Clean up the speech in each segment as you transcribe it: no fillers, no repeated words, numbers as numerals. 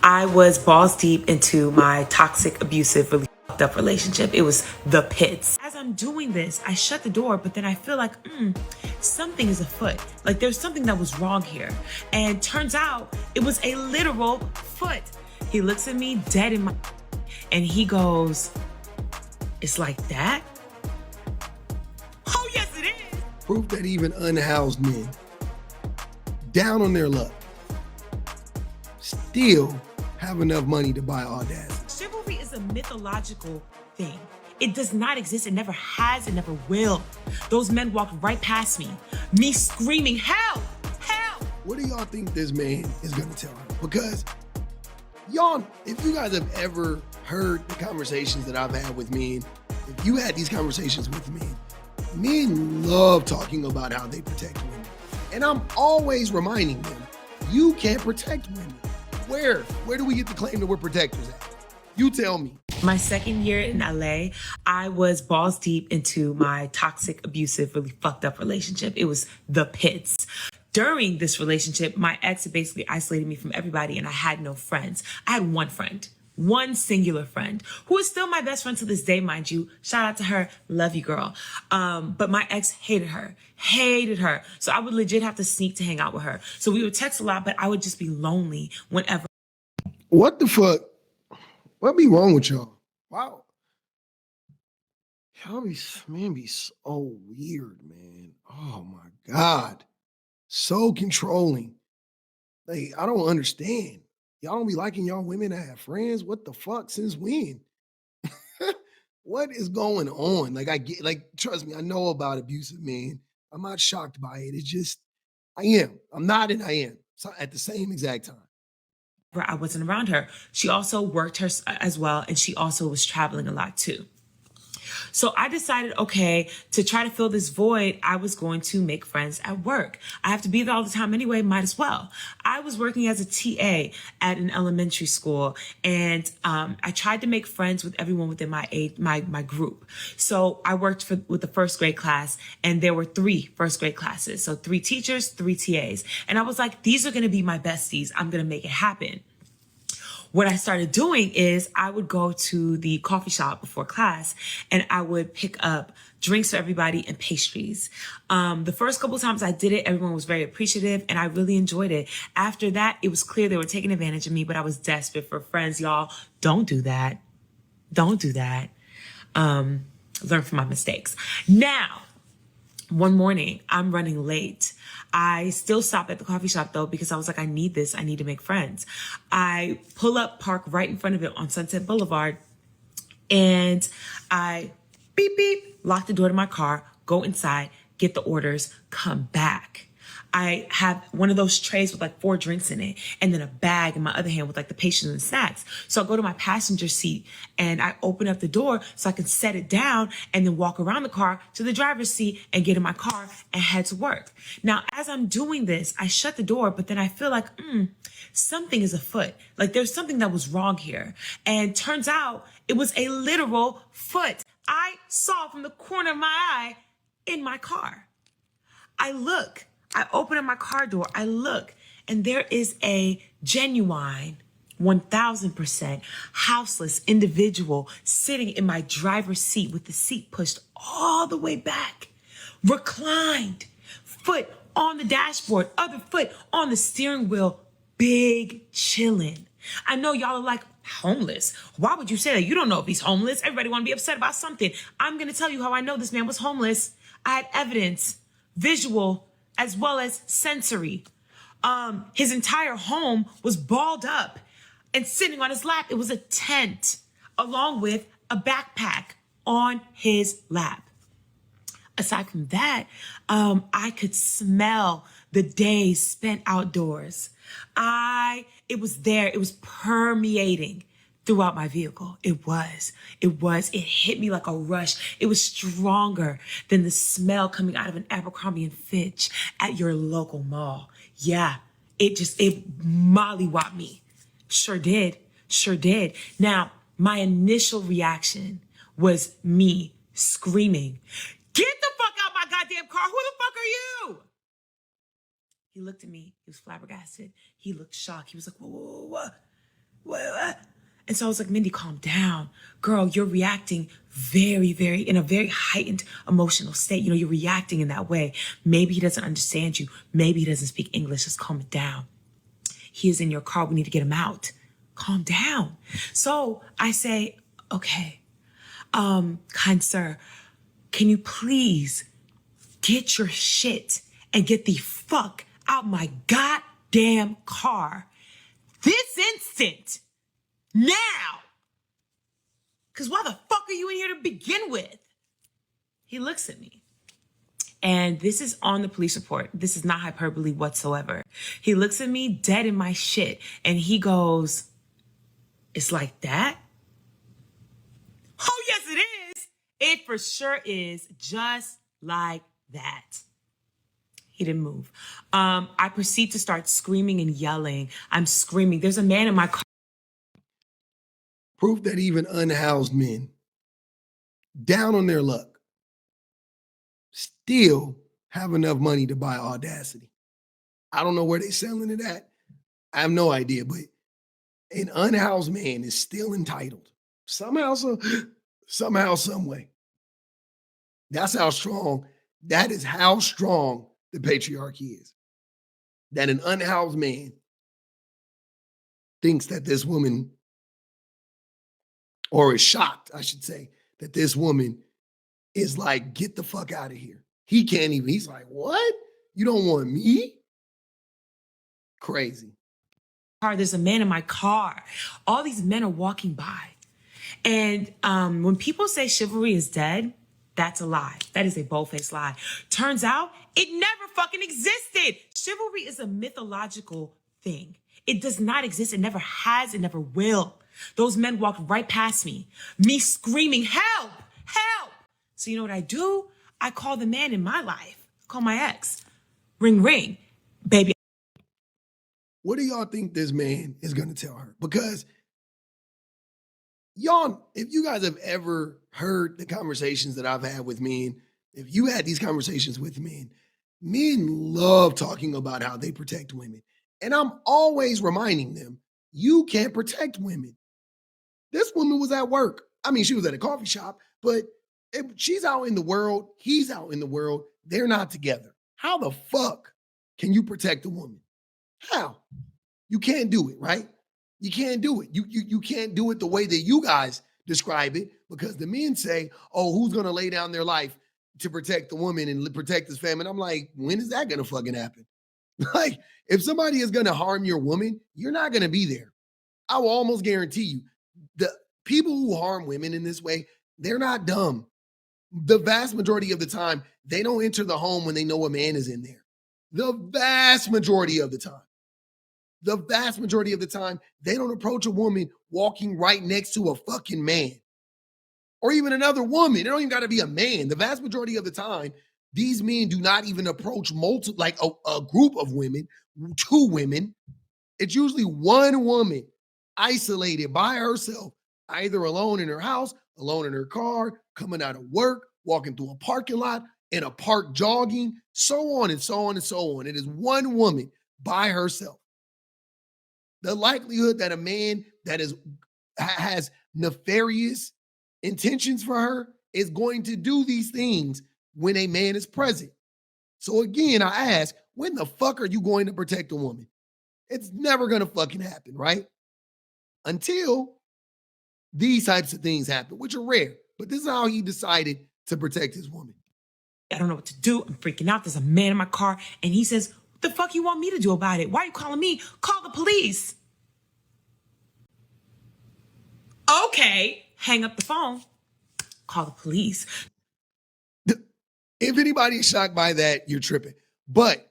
I was balls deep into my toxic, abusive, really fucked up relationship. It was the pits. As I'm doing this, I shut the door, but then I feel like, something is afoot. Like there's something that was wrong here. And turns out it was a literal foot. He looks at me dead in my and he goes, "It's like that?" Oh, yes, it is. Proof that even unhoused men, down on their luck, still have enough money to buy audacity. Chivalry is a mythological thing. It does not exist. It never has. It never will. Those men walked right past me screaming, "Help! Help!" What do y'all think this man is gonna tell her? Because y'all, if you guys have ever heard the conversations that I've had with men, if you had these conversations with men love talking about how they protect women. And I'm always reminding them, you can't protect women. Where do we get the claim that we're protectors at? You tell me. My second year in LA, I was balls deep into my toxic, abusive, really fucked up relationship. It was the pits. During this relationship, my ex had basically isolated me from everybody and I had no friends. I had one friend, one singular friend, who is still my best friend to this day, mind you. Shout out to her. Love you, girl. But my ex hated her. So I would legit have to sneak to hang out with her. So we would text a lot, but I would just be lonely whenever. What the fuck? What be wrong with y'all? Wow. Y'all be so weird, man. Oh my God. So controlling. Like, I don't understand. Y'all don't be liking y'all women that have friends? What the fuck? Since when? What is going on? Like, I get, like, trust me, I know about abusive men. I'm not shocked by it. It's just, I am. I'm not and I am. So at the same exact time. I wasn't around her. She also worked her as well, and she also was traveling a lot too. So I decided, okay, to try to fill this void, I was going to make friends at work. I have to be there all the time anyway, might as well. I was working as a TA at an elementary school, and I tried to make friends with everyone within my group. So I worked with the first grade class, and there were 3 first grade classes. So 3 teachers, 3 TAs. And I was like, these are going to be my besties. I'm going to make it happen. What I started doing is I would go to the coffee shop before class and I would pick up drinks for everybody and pastries. The first couple times I did it, everyone was very appreciative and I really enjoyed it. After that, it was clear they were taking advantage of me, but I was desperate for friends. Y'all, don't do that. Don't do that. Learn from my mistakes. Now, one morning, I'm running late. I still stop at the coffee shop though, because I was like, I need this. I need to make friends. I pull up, park right in front of it on Sunset Boulevard, and I beep, beep, lock the door to my car, go inside, get the orders, come back. I have one of those trays with like 4 drinks in it and then a bag in my other hand with like the pastries and snacks. So I go to my passenger seat and I open up the door so I can set it down and then walk around the car to the driver's seat and get in my car and head to work. Now, as I'm doing this, I shut the door, but then I feel like, something is afoot. Like there's something that was wrong here. And turns out it was a literal foot. I saw from the corner of my eye in my car. I open up my car door, I look, and there is a genuine 1000% houseless individual sitting in my driver's seat with the seat pushed all the way back, reclined, foot on the dashboard, other foot on the steering wheel, big chillin'. I know y'all are like, homeless? Why would you say that? You don't know if he's homeless. Everybody want to be upset about something. I'm going to tell you how I know this man was homeless. I had evidence, visual, as well as sensory. His entire home was balled up and sitting on his lap. It was a tent along with a backpack on his lap. Aside from that, I could smell the days spent outdoors. It was there. It was permeating throughout my vehicle. It hit me like a rush. It was stronger than the smell coming out of an Abercrombie and Fitch at your local mall. Yeah, it mollywopped me. Sure did. Now, my initial reaction was me screaming, "Get the fuck out my goddamn car. Who the fuck are you?" He looked at me. He was flabbergasted. He looked shocked. He was like, whoa. And so I was like, Mindy, calm down. Girl, you're reacting in a very heightened emotional state. You know, you're reacting in that way. Maybe he doesn't understand you. Maybe he doesn't speak English. Just calm it down. He is in your car. We need to get him out. Calm down. So I say, okay, kind sir, can you please get your shit and get the fuck out my goddamn car this instant, now? Because why the fuck are you in here to begin with? He looks at me. And this is on the police report. This is not hyperbole whatsoever. He looks at me dead in my shit and he goes, it's like that? Oh, yes, it is. It for sure is just like that. He didn't move. I proceed to start screaming and yelling. I'm screaming. There's a man in my car. Proof that even unhoused men, down on their luck, still have enough money to buy Audacity. I don't know where they're selling it at. I have no idea, but an unhoused man is still entitled somehow, some way. That's how strong, that is how strong the patriarchy is. That an unhoused man thinks that this woman, or is shocked, I should say, that this woman is like, get the fuck out of here. He can't even, he's like, what? You don't want me? Crazy. There's a man in my car. All these men are walking by. And when people say chivalry is dead, that's a lie. That is a bold-faced lie. Turns out it never fucking existed. Chivalry is a mythological thing. It does not exist. It never has. It never will. Those men walked right past me screaming, help, help. So you know what I do? I call the man in my life. Call my ex. Ring, ring. Baby. What do y'all think this man is going to tell her? Because y'all, if you guys have ever heard the conversations that I've had with men, if you had these conversations with men love talking about how they protect women. And I'm always reminding them, you can't protect women. This woman was at work. I mean, she was at a coffee shop, but if she's out in the world, he's out in the world, they're not together. How the fuck can you protect a woman? How? You can't do it, right? You can't do it. You can't do it the way that you guys describe it, because the men say, oh, who's going to lay down their life to protect the woman and protect his family? And I'm like, when is that going to fucking happen? Like, if somebody is going to harm your woman, you're not going to be there. I will almost guarantee you, the people who harm women in this way, they're not dumb. The vast majority of the time, they don't enter the home when they know a man is in there. The vast majority of the time. The vast majority of the time, they don't approach a woman walking right next to a fucking man or even another woman. It don't even got to be a man. The vast majority of the time, these men do not even approach a group of women, two women. It's usually one woman isolated by herself, either alone in her house, alone in her car, coming out of work, walking through a parking lot, in a park jogging, so on and so on and so on. It is one woman by herself. The likelihood that a man that has nefarious intentions for her is going to do these things when a man is present. So again, I ask, when the fuck are you going to protect a woman? It's never going to fucking happen, right? Until these types of things happen, which are rare. But this is how he decided to protect his woman. I don't know what to do. I'm freaking out. There's a man in my car and he says, what the fuck you want me to do about it? Why are you calling me? Call the police. Okay, hang up the phone. Call the police. If anybody's shocked by that, you're tripping. But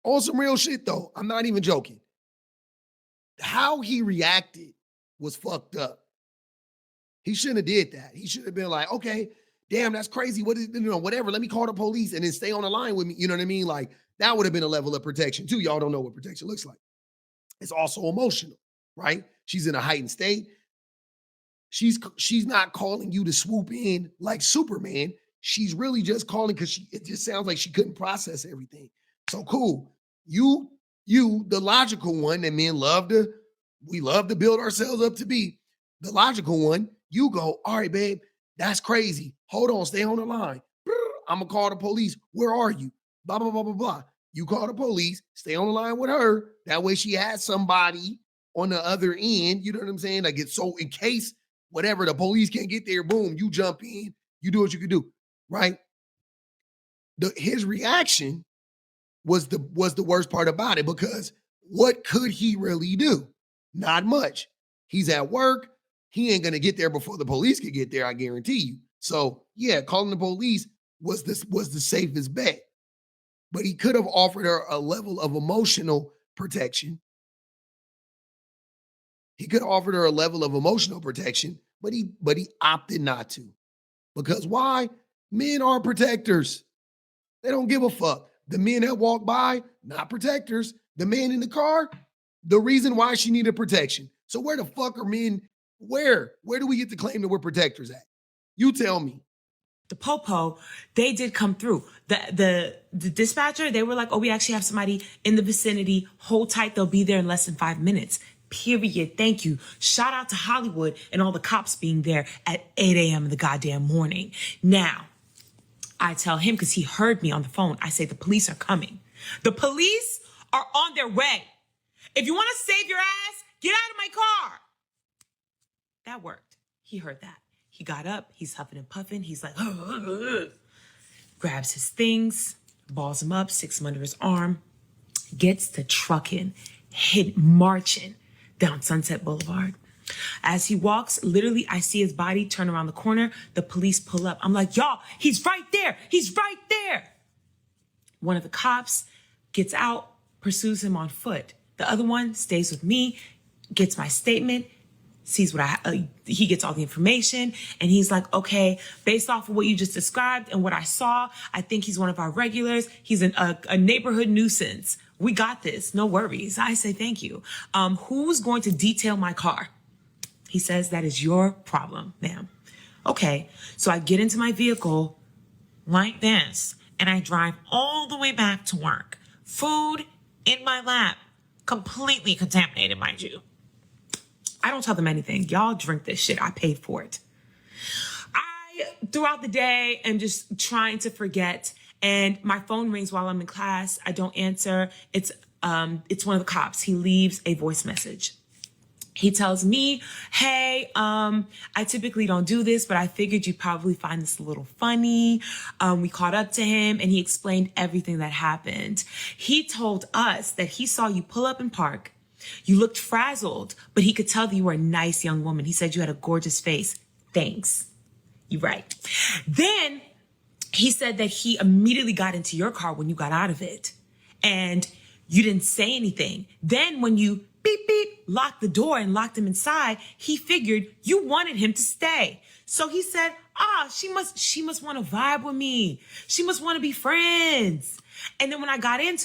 on some real shit though, I'm not even joking. How he reacted was fucked up. He shouldn't have did that. He should have been like, okay, damn, that's crazy. What is, whatever. Let me call the police and then stay on the line with me. You know what I mean? Like, that would have been a level of protection too. Y'all don't know what protection looks like. It's also emotional, right? She's in a heightened state. She's not calling you to swoop in like Superman. She's really just calling because it just sounds like she couldn't process everything. So cool. You, the logical one that men love to We love to build ourselves up to be the logical one. You go, all right, babe, that's crazy. Hold on, stay on the line. I'm gonna call the police. Where are you? Blah, blah, blah, blah, blah. You call the police, stay on the line with her. That way she has somebody on the other end. You know what I'm saying? Like it's so in case whatever the police can't get there, boom, you jump in, you do what you can do, right? His reaction was the worst part about it because what could he really do? Not much. He's at work. He ain't gonna get there before the police could get there, I guarantee you. So yeah, calling the police was the safest bet. But he could have offered her a level of emotional protection. He could have offered her a level of emotional protection, but he opted not to. Because why? Men are protectors. They don't give a fuck. The men that walk by, not protectors. The man in the car, the reason why she needed protection. So where the fuck are men? Where do we get to claim that we're protectors at? You tell me. The popo, they did come through. The dispatcher, they were like, oh, we actually have somebody in the vicinity. Hold tight, they'll be there in less than 5 minutes. Period. Thank you. Shout out to Hollywood and all the cops being there at 8 a.m. in the goddamn morning. Now, I tell him, because he heard me on the phone, I say, the police are coming. The police are on their way. If you want to save your ass, get out of my car. That worked. He heard that. He got up, he's huffing and puffing. He's like, grabs his things, balls them up, sticks them under his arm, gets to trucking, marching down Sunset Boulevard. As he walks, literally, I see his body turn around the corner. The police pull up. I'm like, y'all, he's right there. He's right there. One of the cops gets out, pursues him on foot. The other one stays with me, gets my statement, sees what he gets all the information, and he's like, okay, based off of what you just described and what I saw, I think he's one of our regulars. He's a neighborhood nuisance. We got this. No worries. I say, thank you. Who's going to detail my car? He says, that is your problem, ma'am. Okay. So I get into my vehicle like this, and I drive all the way back to work. Food in my lap, completely contaminated, mind you. I don't tell them anything. Y'all drink this shit. I paid for it. Throughout the day, am just trying to forget. And my phone rings while I'm in class. I don't answer. It's one of the cops. He leaves a voice message. He tells me, hey, I typically don't do this, but I figured you'd probably find this a little funny. We caught up to him and he explained everything that happened. He told us that he saw you pull up and park. You looked frazzled, but he could tell that you were a nice young woman. He said you had a gorgeous face. Thanks. You're right. Then he said that he immediately got into your car when you got out of it and you didn't say anything. Then when you beep, beep, locked the door and locked him inside, he figured you wanted him to stay. So he said, she must want to vibe with me. She must want to be friends. And then when I got back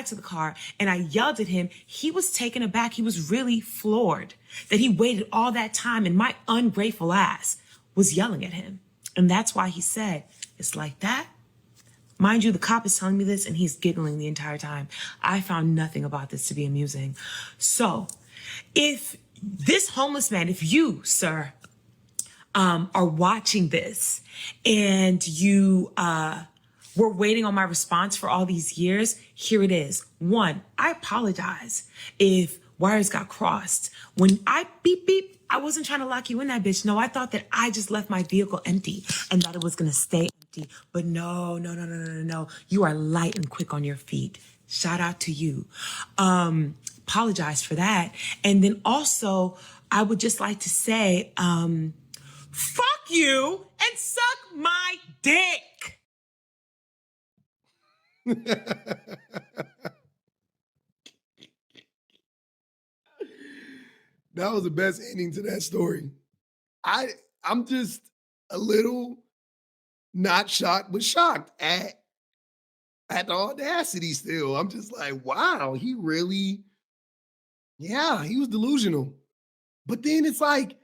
to the car and I yelled at him, he was taken aback. He was really floored that he waited all that time and my ungrateful ass was yelling at him. And that's why he said, it's like that. Mind you, the cop is telling me this and he's giggling the entire time. I found nothing about this to be amusing. So if this homeless man, if you, sir, are watching this and you were waiting on my response for all these years, here it is. 1, I apologize if wires got crossed. When I beep, beep, I wasn't trying to lock you in that bitch. No, I thought that I just left my vehicle empty and that it was going to stay empty. But no. You are light and quick on your feet. Shout out to you. Apologize for that. And then also, I would just like to say, fuck you and suck my dick. That was the best ending to that story. I'm just a little not shocked, but shocked at the audacity still. I'm just like, wow, he really, yeah, he was delusional. But then it's like,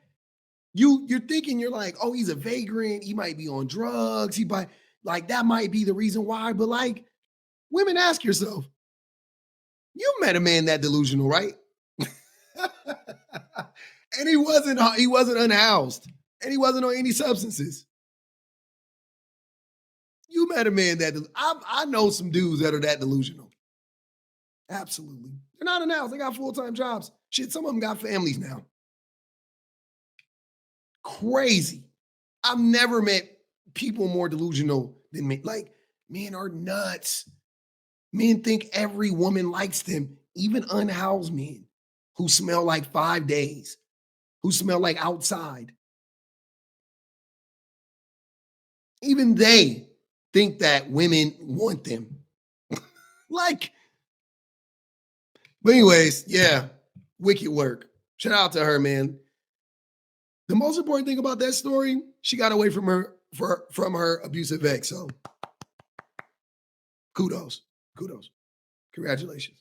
you're thinking, you're like, oh, he's a vagrant. He might be on drugs. That might be the reason why. But like, women, ask yourself, you met a man that delusional, right? And he wasn't unhoused. And he wasn't on any substances. You met a man I know some dudes that are that delusional. Absolutely. They're not unhoused. They got full-time jobs. Shit, some of them got families now. Crazy. I've never met people more delusional than me. Like, men are nuts. Men think every woman likes them, even unhoused men who smell like 5 days, who smell like outside. Even they think that women want them. Like, but anyways, yeah, wicked work. Shout out to her, man. The most important thing about that story, she got away from her abusive ex. So kudos. Congratulations.